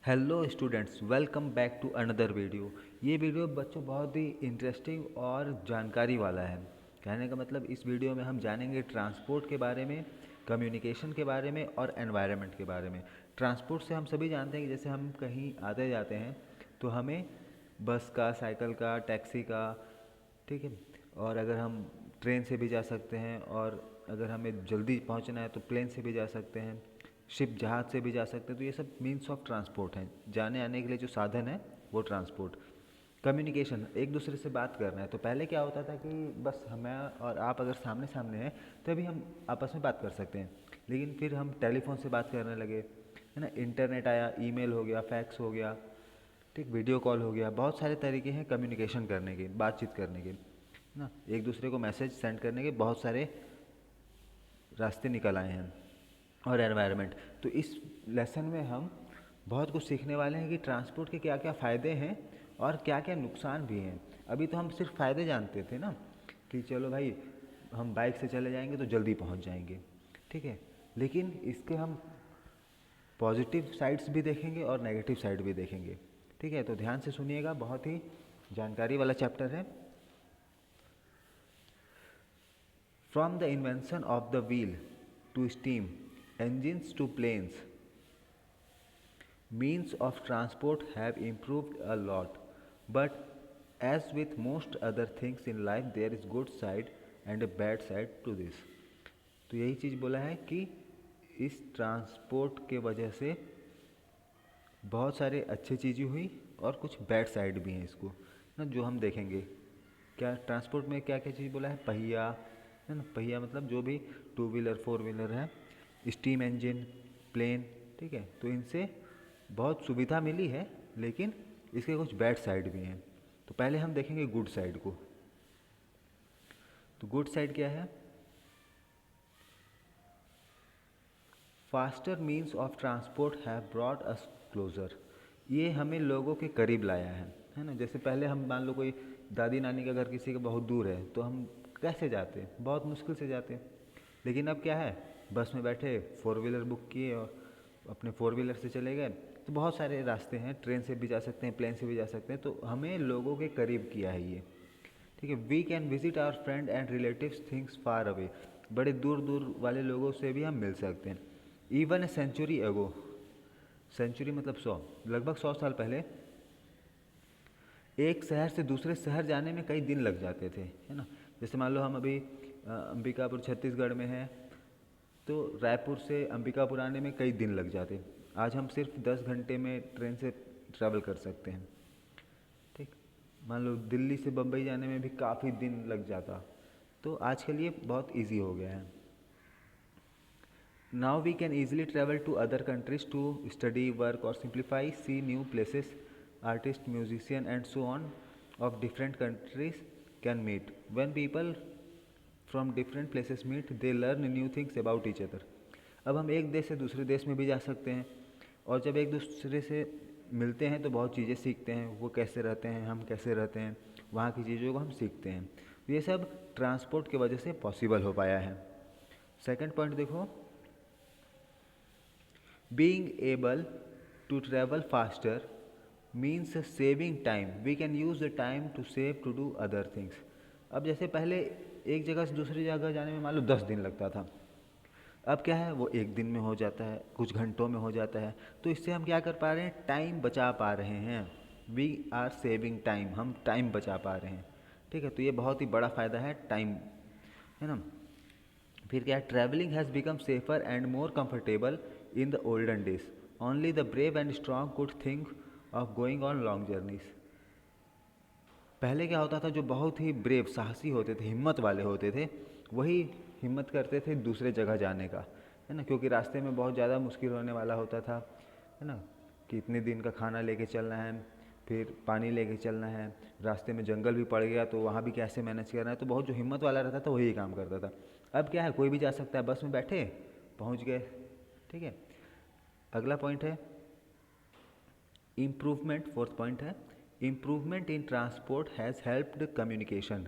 Hello students, welcome back to another video. ये video बच्चों बहुत ही इंटरेस्टिंग और जानकारी वाला है। कहने का मतलब इस वीडियो में हम जानेंगे ट्रांसपोर्ट के बारे में, कम्युनिकेशन के बारे में और एनवायरनमेंट के बारे में। ट्रांसपोर्ट से हम सभी जानते हैं कि जैसे हम कहीं आते जाते हैं तो हमें बस का, साइकिल का, टैक्सी का, ठीक है, और अगर हम ट्रेन से भी जा सकते हैं, और अगर हमें जल्दी पहुंचना है तो प्लेन से भी जा सकते हैं, शिप जहाज़ से भी जा सकते हैं। तो ये सब मीन्स ऑफ ट्रांसपोर्ट हैं, जाने आने के लिए जो साधन है वो ट्रांसपोर्ट। कम्युनिकेशन, एक दूसरे से बात करना है तो पहले क्या होता था कि बस हमें और आप अगर सामने सामने हैं तभी हम आपस में बात कर सकते हैं, लेकिन फिर हम टेलीफोन से बात करने लगे, है ना। इंटरनेट आया, ईमेल हो गया, फैक्स हो गया, ठीक, वीडियो कॉल हो गया। बहुत सारे तरीके हैं कम्युनिकेशन करने के, बातचीत करने के, है ना। एक दूसरे को मैसेज सेंड करने के बहुत सारे रास्ते निकल आए हैं। और एनवायरनमेंट, तो इस लेसन में हम बहुत कुछ सीखने वाले हैं कि ट्रांसपोर्ट के क्या क्या फ़ायदे हैं और क्या क्या नुकसान भी हैं। अभी तो हम सिर्फ फ़ायदे जानते थे ना, कि चलो भाई हम बाइक से चले जाएंगे तो जल्दी पहुंच जाएंगे, ठीक है, लेकिन इसके हम पॉजिटिव साइड्स भी देखेंगे और नेगेटिव साइड भी देखेंगे, ठीक है। तो ध्यान से सुनिएगा, बहुत ही जानकारी वाला चैप्टर है। From the invention of the wheel to steam engines to planes, means of transport have improved a lot, but as with most other things in life there is good side and a bad side to this। तो यही चीज़ बोला है कि इस transport के वजह से बहुत सारे अच्छी चीज़ें हुई और कुछ बैड साइड भी हैं इसको ना, जो हम देखेंगे। क्या ट्रांसपोर्ट में क्या क्या चीज़ बोला है? पहिया, है ना। पहिया मतलब जो भी टू व्हीलर, फोर व्हीलर है, स्टीम इंजन, प्लेन, ठीक है। तो इनसे बहुत सुविधा मिली है, लेकिन इसके कुछ बैड साइड भी हैं। तो पहले हम देखेंगे गुड साइड को। तो गुड साइड क्या है? Faster means of transport have brought us closure. ये हमें लोगों के करीब लाया है ना। जैसे पहले हम मान लो कोई दादी नानी का घर किसी का बहुत दूर है तो हम कैसे जाते हैं? बहुत मुश्किल से जाते हैं। लेकिन अब क्या है, बस में बैठे, फोर व्हीलर बुक किए और अपने फोर व्हीलर से चले गए। तो बहुत सारे रास्ते हैं, ट्रेन से भी जा सकते हैं, प्लेन से भी जा सकते हैं। तो हमें लोगों के करीब किया है ये, ठीक है। We can visit our friend and relatives things far away. बड़े दूर दूर वाले लोगों से भी हम मिल सकते हैं। इवन ए सेंचुरी एगो, सेंचुरी मतलब 100, लगभग 100 साल पहले एक शहर से दूसरे शहर जाने में कई दिन लग जाते थे, है ना। जैसे मान लो हम अभी अंबिकापुर छत्तीसगढ़ में हैं, तो रायपुर से अंबिकापुर आने में कई दिन लग जाते। आज हम सिर्फ 10 घंटे में ट्रेन से ट्रैवल कर सकते हैं, ठीक। मान लो दिल्ली से बम्बई जाने में भी काफ़ी दिन लग जाता। तो आज के लिए बहुत इजी हो गया है। Now we can easily travel to other countries to study, work or simplify, see new places, artists, musicians and so on of different countries can meet. When people from different places meet, they learn new things about each other। अब हम एक देश से दूसरे देश में भी जा सकते हैं, और जब एक दूसरे से मिलते हैं तो बहुत चीज़ें सीखते हैं। वो कैसे रहते हैं, हम कैसे रहते हैं, वहाँ की चीज़ों को हम सीखते हैं। ये सब ट्रांसपोर्ट की वजह से पॉसिबल हो पाया है। सेकंड पॉइंट देखो, being able to travel faster means saving time। we can use the time to save to do other things। अब जैसे पहले एक जगह से दूसरी जगह जाने में मान लो 10 दिन लगता था, अब क्या है, वो एक दिन में हो जाता है, कुछ घंटों में हो जाता है। तो इससे हम क्या कर पा रहे हैं? टाइम बचा पा रहे हैं। वी आर सेविंग टाइम, हम टाइम बचा पा रहे हैं, ठीक है। तो ये बहुत ही बड़ा फ़ायदा है टाइम, है ना। फिर क्या है? Travelling has become safer and more comfortable in the olden days. Only the brave and strong could think of going on long journeys. पहले क्या होता था, जो बहुत ही ब्रेव, साहसी होते थे, हिम्मत वाले होते थे, वही हिम्मत करते थे दूसरे जगह जाने का, है ना। क्योंकि रास्ते में बहुत ज़्यादा मुश्किल होने वाला होता था, है ना, कि इतने दिन का खाना लेके चलना है, फिर पानी लेके चलना है, रास्ते में जंगल भी पड़ गया तो वहाँ भी कैसे मैनेज करना है। तो बहुत जो हिम्मत वाला रहता था वही काम करता था। अब क्या है, कोई भी जा सकता है, बस में बैठे पहुँच गए, ठीक है। अगला पॉइंट है इम्प्रूवमेंट, फोर्थ पॉइंट है improvement in transport has helped communication.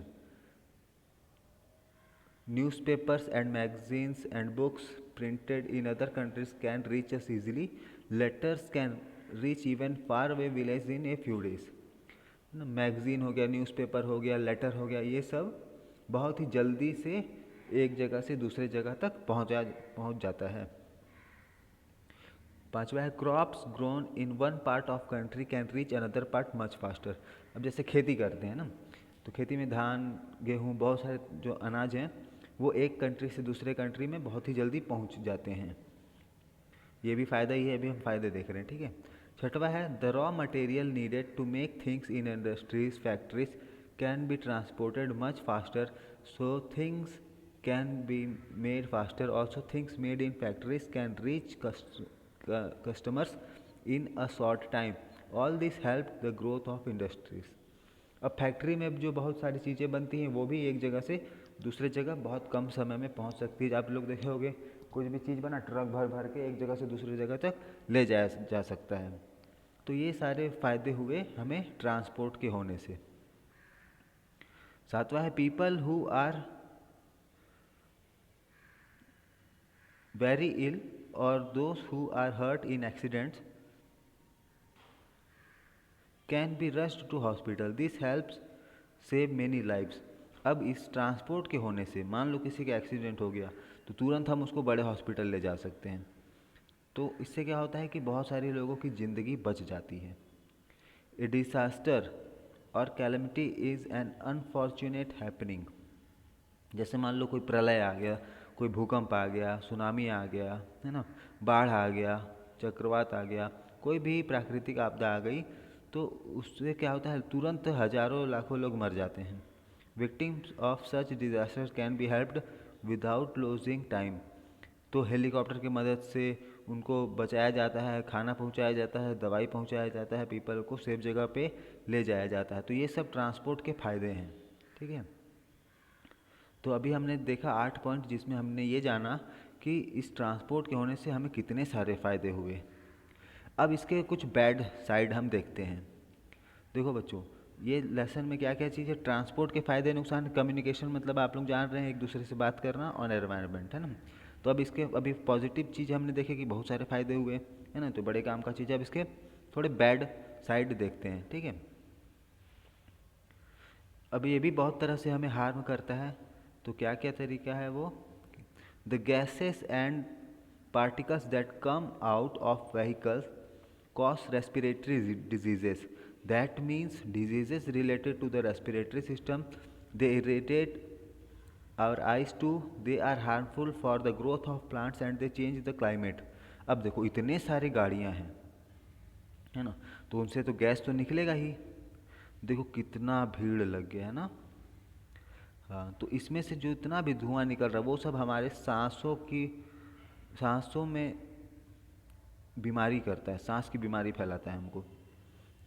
Newspapers and magazines and books printed in other countries can reach us easily. Letters can reach even far away village in a few days। ना magazine हो गया, newspaper हो गया, letter हो गया, ये सब बहुत ही जल्दी से एक जगह से दूसरे जगह तक पहुंच जाता है। पांचवा है crops grown in one part of country can reach another part much faster. अब जैसे खेती करते हैं ना, तो खेती में धान, गेहूँ, बहुत सारे जो अनाज हैं वो एक कंट्री से दूसरे कंट्री में बहुत ही जल्दी पहुंच जाते हैं। ये भी फ़ायदा ही है, अभी हम फ़ायदे देख रहे हैं, ठीक है। छठवा है the raw material needed to make things in industries factories can be transported much faster, so things can be made faster. Also things made in factories can reach customers in a short time. All this helped the growth of industries। अब factory में जो बहुत सारी चीज़ें बनती हैं वो भी एक जगह से दूसरे जगह बहुत कम समय में पहुंच सकती है। आप लोग देखे होंगे कुछ भी चीज़ बना ट्रक भर भर के एक जगह से दूसरी जगह तक ले जाया जा सकता है। तो ये सारे फायदे हुए हमें ट्रांसपोर्ट के होने से। सातवां है people who are very ill or those who are hurt in accidents can be rushed to hospital। This helps save many lives। अब इस ट्रांसपोर्ट के होने से मान लो किसी का एक्सीडेंट हो गया तो तुरंत हम उसको बड़े हॉस्पिटल ले जा सकते हैं। तो इससे क्या होता है कि बहुत सारे लोगों की ज़िंदगी बच जाती है। ए डिसास्टर और calamity is an unfortunate happening. जैसे मान लो कोई प्रलय आ गया, कोई भूकंप आ गया, सुनामी आ गया, है ना, बाढ़ आ गया, चक्रवात आ गया, कोई भी प्राकृतिक आपदा आ गई, तो उससे क्या होता है तुरंत हजारों लाखों लोग मर जाते हैं। Victims of such disasters can be helped without losing time. तो हेलीकॉप्टर की मदद से उनको बचाया जाता है, खाना पहुंचाया जाता है, दवाई पहुंचाया जाता है, पीपल को सेफ जगह पे ले जाया जाता है। तो ये सब ट्रांसपोर्ट के फायदे हैं, ठीक है। तो अभी हमने देखा 8 पॉइंट जिसमें हमने ये जाना कि इस ट्रांसपोर्ट के होने से हमें कितने सारे फ़ायदे हुए। अब इसके कुछ बैड साइड हम देखते हैं। देखो बच्चों, ये लेसन में क्या क्या चीज़ है, ट्रांसपोर्ट के फ़ायदे नुकसान, कम्युनिकेशन मतलब आप लोग जान रहे हैं एक दूसरे से बात करना, और एनवायरनमेंट, है ना। तो अब इसके अभी पॉजिटिव चीज़ हमने देखे कि बहुत सारे फ़ायदे हुए, है ना, तो बड़े काम का चीज़ है। अब इसके थोड़े बैड साइड देखते हैं, ठीक है। अब ये भी बहुत तरह से हमें हार्म करता है। तो क्या क्या तरीका है वो, the gases and particles that come out of vehicles cause respiratory diseases। That means diseases related to the respiratory system। They irritate our eyes too। They are harmful for the growth of plants and they change the climate। अब देखो इतने सारी गाड़ियां हैं, है ना, तो उनसे तो गैस तो निकलेगा ही। देखो कितना भीड़ लग गया है ना। हाँ, तो इसमें से जो इतना भी धुआं निकल रहा है वो सब हमारे सांसों में बीमारी करता है, सांस की बीमारी फैलाता है हमको,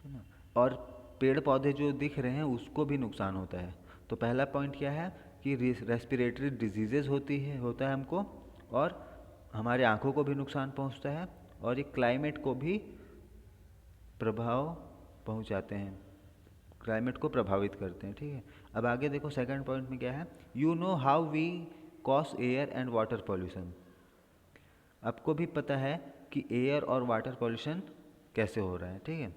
है ना। और पेड़ पौधे जो दिख रहे हैं उसको भी नुकसान होता है। तो पहला पॉइंट क्या है कि रेस्पिरेटरी डिजीजेज होता है हमको, और हमारे आँखों को भी नुकसान पहुंचता है, और ये क्लाइमेट को भी प्रभाव पहुंचाते हैं, क्लाइमेट को प्रभावित करते हैं, ठीक है। अब आगे देखो सेकंड पॉइंट में क्या है, you know how we cause air and water pollution. आपको भी पता है कि एयर और वाटर पॉल्यूशन कैसे हो रहा है, ठीक है।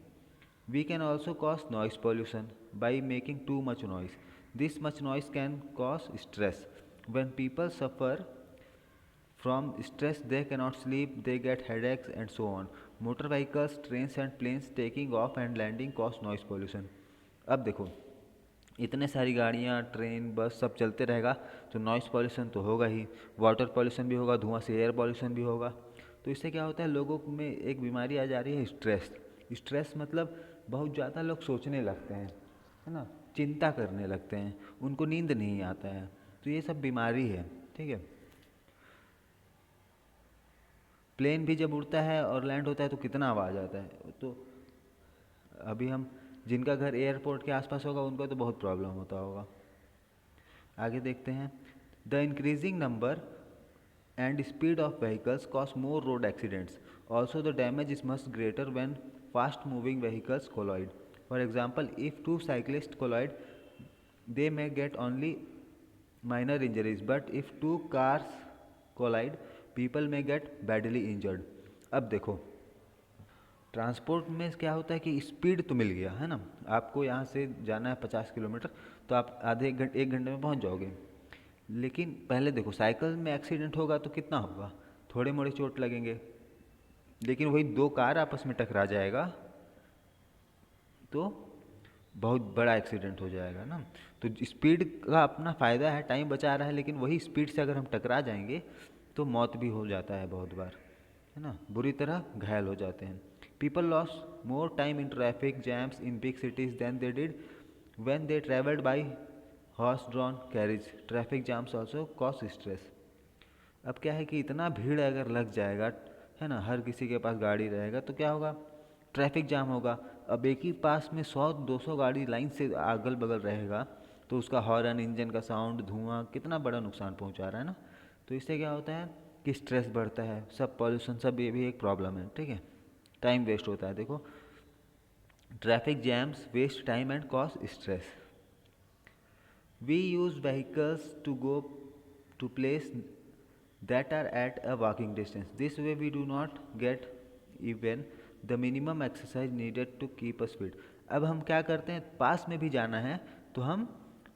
We can also cause noise pollution by making too much noise. This much noise can cause stress. When people suffer from stress they cannot sleep, they get headaches and so on. Motor vehicles, trains and planes taking off and landing cause noise pollution. अब देखो इतने सारी गाड़ियाँ, train, बस सब चलते रहेगा तो नॉइस पॉल्यूशन तो होगा ही, वाटर पॉल्यूशन भी होगा, धुआं से एयर पॉल्यूशन भी होगा। तो इससे क्या होता है, लोगों में एक बीमारी आ जा रही है, स्ट्रेस। स्ट्रेस मतलब बहुत ज़्यादा लोग सोचने लगते हैं, है ना, चिंता करने लगते हैं, उनको नींद नहीं आता है। तो ये सब बीमारी है, ठीक है। प्लेन भी जब उड़ता है और लैंड होता है तो कितना आवाज़ आता है। तो अभी हम जिनका घर एयरपोर्ट के आसपास होगा उनको तो बहुत प्रॉब्लम होता होगा। आगे देखते हैं, the increasing number and speed of vehicles cause more road accidents. Also the damage is much greater when fast moving vehicles collide. For example, if two cyclist collide they may get only minor injuries, but if two cars collide people may get badly injured। अब देखो transport में क्या होता है कि speed तो मिल गया है ना, आपको यहाँ से जाना है 50 किलोमीटर तो आप आधे एक घंटे में पहुँच जाओगे। लेकिन पहले देखो साइकिल में एक्सीडेंट होगा तो कितना होगा, थोड़े मोड़े चोट लगेंगे। लेकिन वही दो कार आपस में टकरा जाएगा तो बहुत बड़ा एक्सीडेंट हो जाएगा ना। तो स्पीड का अपना फ़ायदा है, टाइम बचा रहा है, लेकिन वही स्पीड से अगर हम टकरा जाएंगे तो मौत भी हो जाता है बहुत बार, है ना, बुरी तरह घायल हो जाते हैं। People lose more time in traffic jams in big cities than they did when they travelled by horse drawn carriage. Traffic jams also cause stress. अब क्या है कि इतना भीड़ अगर लग जाएगा, है ना, हर किसी के पास गाड़ी रहेगा तो क्या होगा, ट्रैफिक जाम होगा। अब एक ही पास में 100-200 गाड़ी लाइन से अगल बगल रहेगा तो उसका हॉर्न, इंजन का साउंड, धुआं कितना बड़ा नुकसान पहुंचा रहा है ना। तो इससे क्या होता है कि स्ट्रेस बढ़ता है, सब पॉल्यूशन, सब ये भी एक प्रॉब्लम है, ठीक है। टाइम वेस्ट होता है, देखो traffic jams waste time and cause stress. We use vehicles to go to place that are at a walking distance. This way we do not get even the minimum exercise needed to keep us fit. अब हम क्या करते हैं, पास में भी जाना है तो हम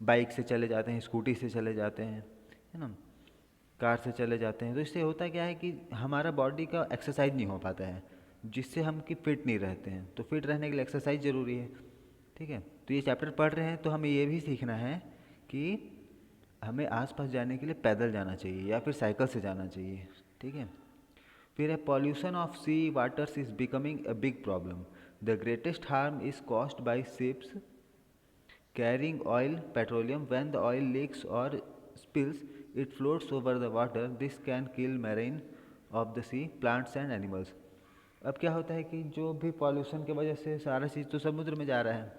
बाइक से चले जाते हैं, स्कूटी से चले जाते हैं, है ना, कार से चले जाते हैं। तो इससे होता क्या है कि हमारा बॉडी का एक्सरसाइज नहीं हो पाता है, जिससे हम कि फिट नहीं रहते हैं। तो फिट रहने के लिए एक्सरसाइज ज़रूरी है, ठीक है। तो ये चैप्टर पढ़ रहे हैं तो हमें ये भी सीखना है कि हमें आसपास जाने के लिए पैदल जाना चाहिए या फिर साइकिल से जाना चाहिए, ठीक है। फिर है pollution of sea waters is becoming a big problem. The greatest harm is caused by ships carrying oil petroleum. When the oil leaks और spills it floats over the water. This can kill marine of the sea plants and animals. अब क्या होता है कि जो भी pollution की वजह से सारा चीज़ तो समुद्र में जा रहा है,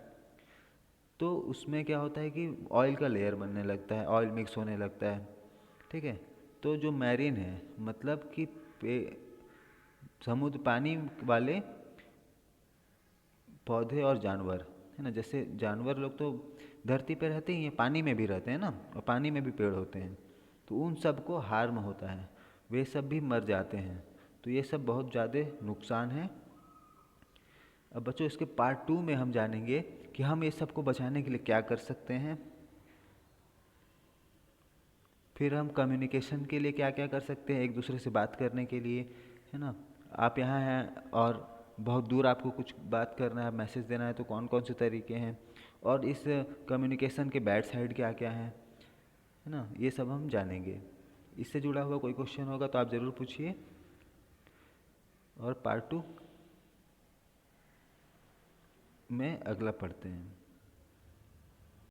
तो उसमें क्या होता है कि ऑयल का लेयर बनने लगता है, ऑयल मिक्स होने लगता है, ठीक है। तो जो मैरीन है, मतलब कि समुद्र पानी वाले पौधे और जानवर, है ना, जैसे जानवर लोग तो धरती पे रहते ही हैं, पानी में भी रहते हैं ना, और पानी में भी पेड़ होते हैं, तो उन सब को हार्म होता है, वे सब भी मर जाते हैं। तो ये सब बहुत ज़्यादा नुकसान है। अब बच्चों इसके पार्ट 2 में हम जानेंगे कि हम ये सब को बचाने के लिए क्या कर सकते हैं। फिर हम कम्युनिकेशन के लिए क्या क्या कर सकते हैं, एक दूसरे से बात करने के लिए, है ना। आप यहाँ हैं और बहुत दूर आपको कुछ बात करना है, मैसेज देना है, तो कौन कौन से तरीके हैं, और इस कम्युनिकेशन के बैड साइड क्या क्या है ना, ये सब हम जानेंगे। इससे जुड़ा हुआ कोई क्वेश्चन होगा तो आप ज़रूर पूछिए। और पार्ट 2 में अगला पढ़ते हैं।